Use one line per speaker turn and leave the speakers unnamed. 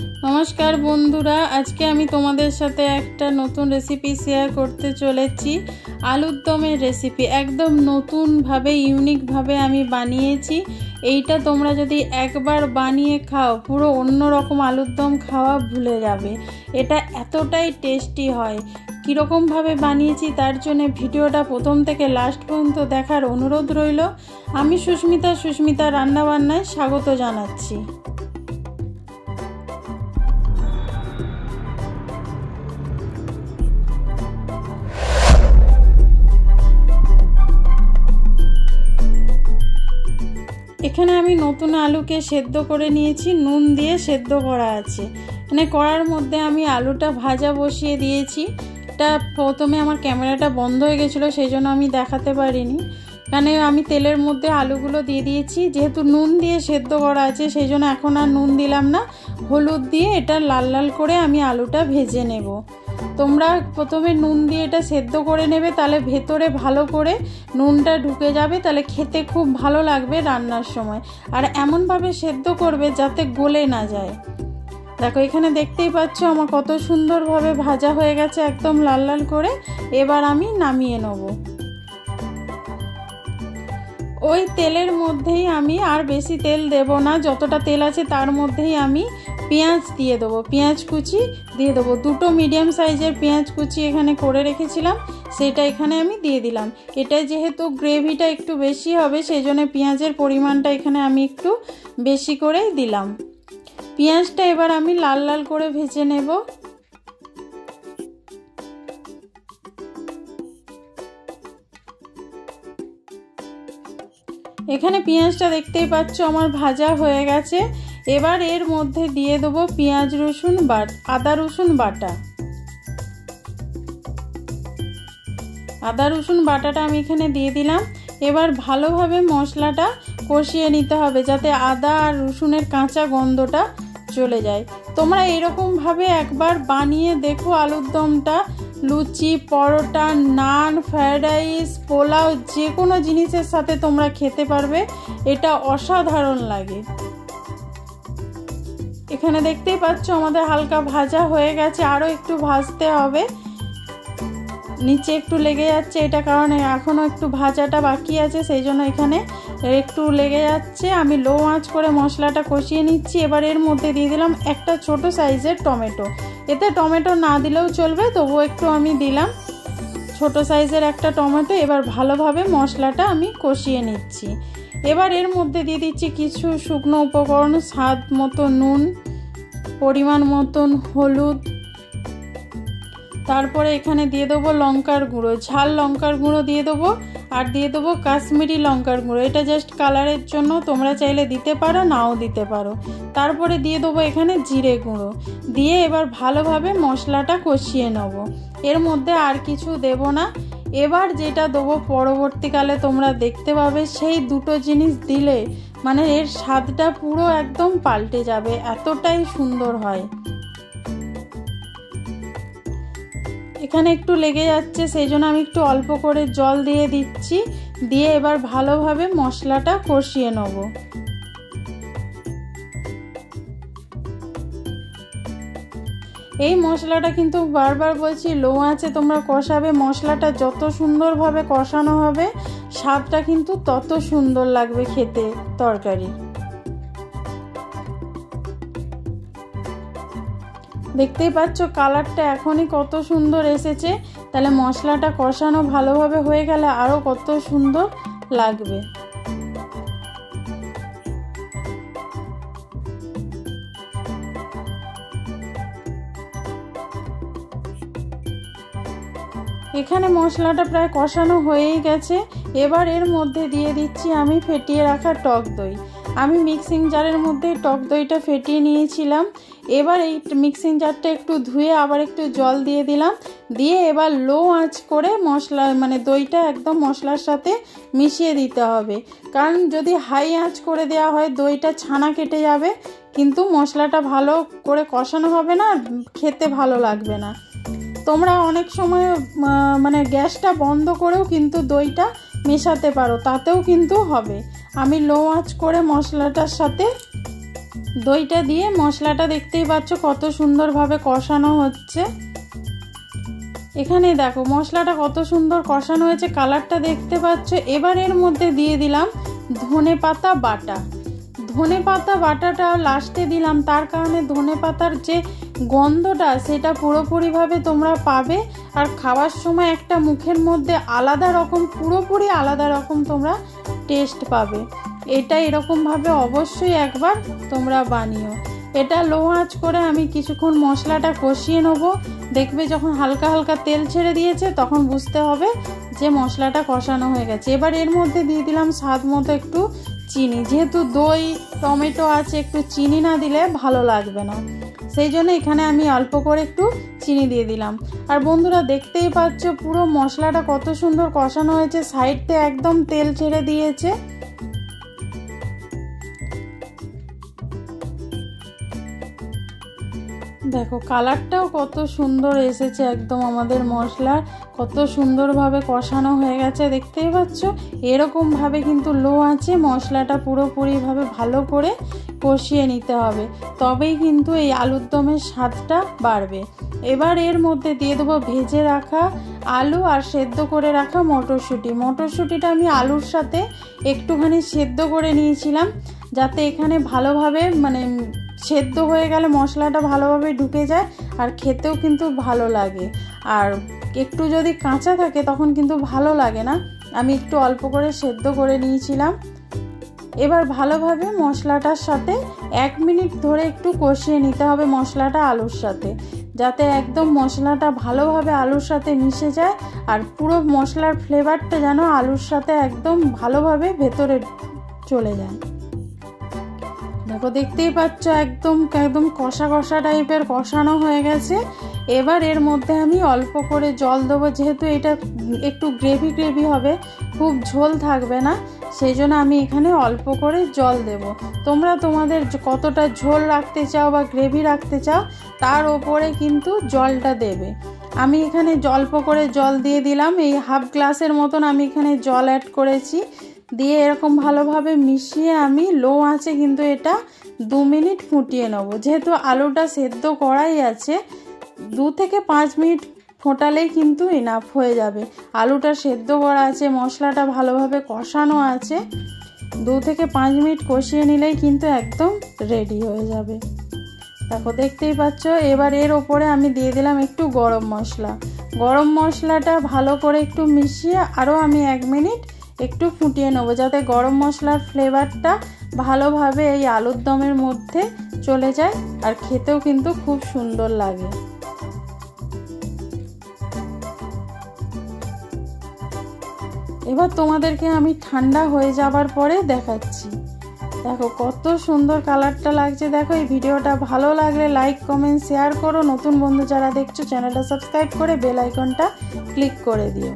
नमस्कार बंधुरा आज के आमी तोमादेर साथे एकटा नतून रेसिपि शेयर करते चलेछि। आलुर दमेर रेसिपि एकदम नतून भावे यूनिक भावे आमी बानिয়েছি। এইটা তোমরা যদি একবার বানিয়ে খাও পুরো অন্য রকম আলুর দম খাওয়া ভুলে যাবে। এটা এতটাই টেস্টি হয়। কি রকম ভাবে বানিয়েছি তার জন্য ভিডিওটা প্রথম থেকে লাস্ট পর্যন্ত দেখার অনুরোধ রইল। আমি সুস্মিতা রান্না বান্নায় স্বাগত জানাচ্ছি। এখানে আমি নতুন আলুকে সেদ্ধ করে নিয়েছি, নুন দিয়ে সেদ্ধ করা আছে। মানে কড়ার মধ্যে আমি আলুটা ভাজা বসিয়ে দিয়েছি। এটা প্রথমে আমার ক্যামেরাটা বন্ধ হয়ে গেছিলো, সেই জন্য আমি দেখাতে পারিনি। কারণ আমি তেলের মধ্যে আলুগুলো দিয়ে দিয়েছি, যেহেতু নুন দিয়ে সেদ্ধ করা আছে সেই জন্য এখন আর নুন দিলাম না। হলুদ দিয়ে এটা লাল লাল করে আমি আলুটা ভেজে নেব। তোমরা প্রথমে নুন দিয়ে এটা সেদ্ধ করে নেবে, তাহলে ভেতরে ভালো করে নুনটা ঢুকে যাবে, তাহলে খেতে খুব ভালো লাগবে রান্নার সময়। আর এমনভাবে সেদ্ধ করবে যাতে গলে না যায়। দেখো এখানে দেখতেই পাচ্ছ আমার কত সুন্দরভাবে ভাজা হয়ে গেছে একদম লাল লাল করে। এবার আমি নামিয়ে নেব। ওই তেলের মধ্যেই আমি আর বেশি তেল দেব না, যতটা তেল আছে তার মধ্যেই আমি পেঁয়াজ দিয়ে দেবো। পেঁয়াজ কুচি দিয়ে দেবো, দুটো মিডিয়াম সাইজের পেঁয়াজ কুচি এখানে করে রেখেছিলাম, সেটা এখানে আমি দিয়ে দিলাম। এটা যেহেতু গ্রেভিটা একটু বেশি হবে সেই জন্য পেঁয়াজের পরিমাণটা এখানে আমি একটু বেশি করেই দিলাম। পেঁয়াজটা এবার আমি লাল লাল করে ভেজে নেব। এখানে পেঁয়াজটা দেখতেই পাচ্ছ আমার ভাজা হয়ে গেছে। এবার এর মধ্যে দিয়ে দেবো পেঁয়াজ রসুন আদা রসুন বাটা। আদা রসুন বাটাটা আমি এখানে দিয়ে দিলাম। এবার ভালোভাবে মশলাটা কষিয়ে নিতে হবে যাতে আদা আর রসুনের কাঁচা গন্ধটা চলে যায়। তোমরা এরকম ভাবে একবার বানিয়ে দেখো আলুর দমটা। লুচি, পরোটা, নান, ফ্রাইড রাইস, পোলাও যে কোনো জিনিসের সাথে তোমরা খেতে পারবে। এটা অসাধারণ লাগে। এখানে দেখতেই পাচ্ছ আমাদের হালকা ভাজা হয়ে গেছে, আরও একটু ভাজতে হবে। নিচে একটু লেগে যাচ্ছে, এটা কারণে এখনও একটু ভাজাটা বাকি আছে, সেই জন্য এখানে একটু লেগে যাচ্ছে। আমি লো আঁচ করে মশলাটা কষিয়ে নিচ্ছি। এবার এর মধ্যে দিয়ে দিলাম একটা ছোট সাইজের টমেটো। এতে টমেটো না দিলেও চলবে, তবুও একটু আমি দিলাম ছোট সাইজের একটা টমেটো। এবার ভালোভাবে মশলাটা আমি কষিয়ে নিচ্ছি। এবার এর মধ্যে দিয়ে দিচ্ছি কিছু শুকনো উপকরণ, স্বাদ মতো নুন, পরিমাণ মতন হলুদ, তারপরে এখানে দিয়ে দেবো লঙ্কার গুঁড়ো, ঝাল লঙ্কার গুঁড়ো দিয়ে দেবো, আর দিয়ে দেবো কাশ্মীরি লঙ্কার গুঁড়ো। এটা জাস্ট কালারের জন্য, তোমরা চাইলে দিতে পারো নাও দিতে পারো। তারপরে দিয়ে দেবো এখানে জিরে গুঁড়ো দিয়ে এবার ভালোভাবে মশলাটা কষিয়ে নেব। এর মধ্যে আর কিছু দেব না। এবার যেটা দেবো পরবর্তীকালে তোমরা দেখতে পাবে, সেই দুটো জিনিস দিলে মানে এর স্বাদটা পুরো একদম পাল্টে যাবে, এতটাই সুন্দর হয়। এখানে একটু লেগে যাচ্ছে সেই জন্য আমি একটু অল্প করে জল দিয়ে দিচ্ছি। দিয়ে এবার ভালোভাবে মশলাটা কষিয়ে নেব। এই মশলাটা কিন্তু বারবার বলছি লো আঁচে তোমরা কষাবে। মশলাটা যত সুন্দরভাবে কষানো হবে স্বাদটা কিন্তু তত সুন্দর লাগবে খেতে তরকারি। দেখতেই পাচ্ছ কালারটা এখনই কত সুন্দর এসেছে, তাহলে মশলাটা কষানো ভালোভাবে হয়ে গেলে আরও কত সুন্দর লাগবে। এখানে মশলাটা প্রায় কষানো হয়েই গেছে। এবার এর মধ্যে দিয়ে দিচ্ছি আমি ফেটিয়ে রাখা টক দই। আমি মিক্সিং জারের মধ্যে টক দইটা ফেটিয়ে নিয়েছিলাম। এবার এই মিক্সিং জারটা একটু ধুয়ে আবার একটু জল দিয়ে দিলাম। দিয়ে এবার লো আঁচ করে মশলা মানে দইটা একদম মশলার সাথে মিশিয়ে দিতে হবে। কারণ যদি হাই আঁচ করে দেওয়া হয় দইটা ছানা কেটে যাবে, কিন্তু মশলাটা ভালো করে কষানো হবে না, খেতে ভালো লাগবে না। তোমরা অনেক সময় মানে গ্যাসটা বন্ধ করেও কিন্তু দইটা মেশাতে পারো, তাতেও কিন্তু হবে। আমি লো আঁচ করে মশলাটার সাথে দইটা দিয়ে মশলাটা দেখতেই পাচ্ছ কত সুন্দরভাবে কষানো হচ্ছে। এখানে দেখো মশলাটা কত সুন্দর কষানো হয়েছে, কালারটা দেখতে পাচ্ছ। এবার এর মধ্যে দিয়ে দিলাম ধনেপাতা বাটা। ধনেপাতা বাটাটা লাস্টে দিলাম, তার কারণে ধনেপাতার যে গন্ধটা সেটা পুরোপুরিভাবে তোমরা পাবে। আর খাওয়ার সময় একটা মুখের মধ্যে আলাদা রকম, পুরোপুরি আলাদা রকম তোমরা টেস্ট পাবে। এটা এরকমভাবে অবশ্যই একবার তোমরা বানিও। এটা লো আঁচ করে আমি কিছুক্ষণ মশলাটা কষিয়ে নেব। দেখবে যখন হালকা হালকা তেল ছেড়ে দিয়েছে তখন বুঝতে হবে যে মশলাটা কষানো হয়ে গেছে। এবার এর মধ্যে দিয়ে দিলাম স্বাদ মতো একটু চিনি। যেহেতু দই টমেটো আছে, একটু চিনি না দিলে ভালো লাগবে না, সেই জন্য এখানে আমি অল্প করে একটু চিনি দিয়ে দিলাম। আর বন্ধুরা দেখতেই পাচ্ছ পুরো মশলাটা কত সুন্দর কষানো হয়েছে, সাইড থেকে একদম তেল ছেড়ে দিয়েছে। দেখো কালারটাও কত সুন্দর এসেছে, একদম আমাদের মশলার কত সুন্দরভাবে কষানো হয়ে গেছে দেখতেই পাচ্ছ। এরকমভাবে কিন্তু লো আঁচে মশলাটা পুরোপুরিভাবে ভালো করে কষিয়ে নিতে হবে, তবেই কিন্তু এই আলুর দমের স্বাদটা বাড়বে। এবার এর মধ্যে দিয়ে দেবো ভেজে রাখা আলু আর সেদ্ধ করে রাখা মটরশুঁটি। মটরশুঁটিটা আমি আলুর সাথে একটুখানি সেদ্ধ করে নিয়েছিলাম, যাতে এখানে ভালোভাবে সেদ্ধ হয়ে গেলে মশলাটা ভালোভাবে ঢুকে যায় আর খেতেও কিন্তু ভালো লাগে। আর একটু যদি কাঁচা থাকে তখন কিন্তু ভালো লাগে না। আমি একটু অল্প করে সেদ্ধ করে নিয়েছিলাম। এবার ভালোভাবে মশলাটার সাথে 1 মিনিট ধরে একটু কষিয়ে নিতে হবে মশলাটা আলুর সাথে, যাতে একদম মশলাটা ভালোভাবে আলুর সাথে মিশে যায় আর পুরো মশলার ফ্লেভারটা যেন আলুর সাথে একদম ভালোভাবে ভেতরে চলে যায়। দেখো দেখতেই পাচ্ছ একদম একদম কষা কষা টাইপের কষানো হয়ে গেছে। এবার এর মধ্যে আমি অল্প করে জল দেবো, যেহেতু এটা একটু গ্রেভি গ্রেভি হবে, খুব ঝোল থাকবে না, সেই জন্য আমি এখানে অল্প করে জল দেব। তোমরা তোমাদের কতটা ঝোল রাখতে চাও বা গ্রেভি রাখতে চাও তার ওপরে কিন্তু জলটা দেবে। আমি এখানে অল্প করে জল দিয়ে দিলাম, এই হাফ গ্লাসের মতন আমি এখানে জল অ্যাড করেছি। দিয়ে এরকম ভালোভাবে মিশিয়ে আমি লো আঁচে কিন্তু এটা 2 মিনিট ফুটিয়ে নেব। যেহেতু আলুটা সেদ্ধ করাই আছে, 2 থেকে 5 মিনিট ফোটালেই কিন্তু এনাফ হয়ে যাবে। আলুটা সেদ্ধ করা আছে, মশলাটা ভালোভাবে কষানো আছে, 2 থেকে 5 মিনিট কষিয়ে নিলেই কিন্তু একদম রেডি হয়ে যাবে। দেখো দেখতেই পাচ্ছ। এবার এর ওপরে আমি দিয়ে দিলাম একটু গরম মশলা। গরম মশলাটা ভালো করে একটু মিশিয়ে আরও আমি 1 মিনিট একটু ফুটিয়ে নেবো, যাতে গরম মশলার ফ্লেভারটা ভালোভাবে এই আলুর দমের মধ্যে চলে যায় আর খেতেও কিন্তু খুব সুন্দর লাগে। এবার তোমাদেরকে আমি ঠান্ডা হয়ে যাবার পরে দেখাচ্ছি। দেখো কত সুন্দর কালারটা লাগছে। দেখো এই ভিডিওটা ভালো লাগলে লাইক কমেন্ট শেয়ার করো। নতুন বন্ধু যারা দেখছো চ্যানেলটা সাবস্ক্রাইব করে বেল আইকনটা ক্লিক করে দিও।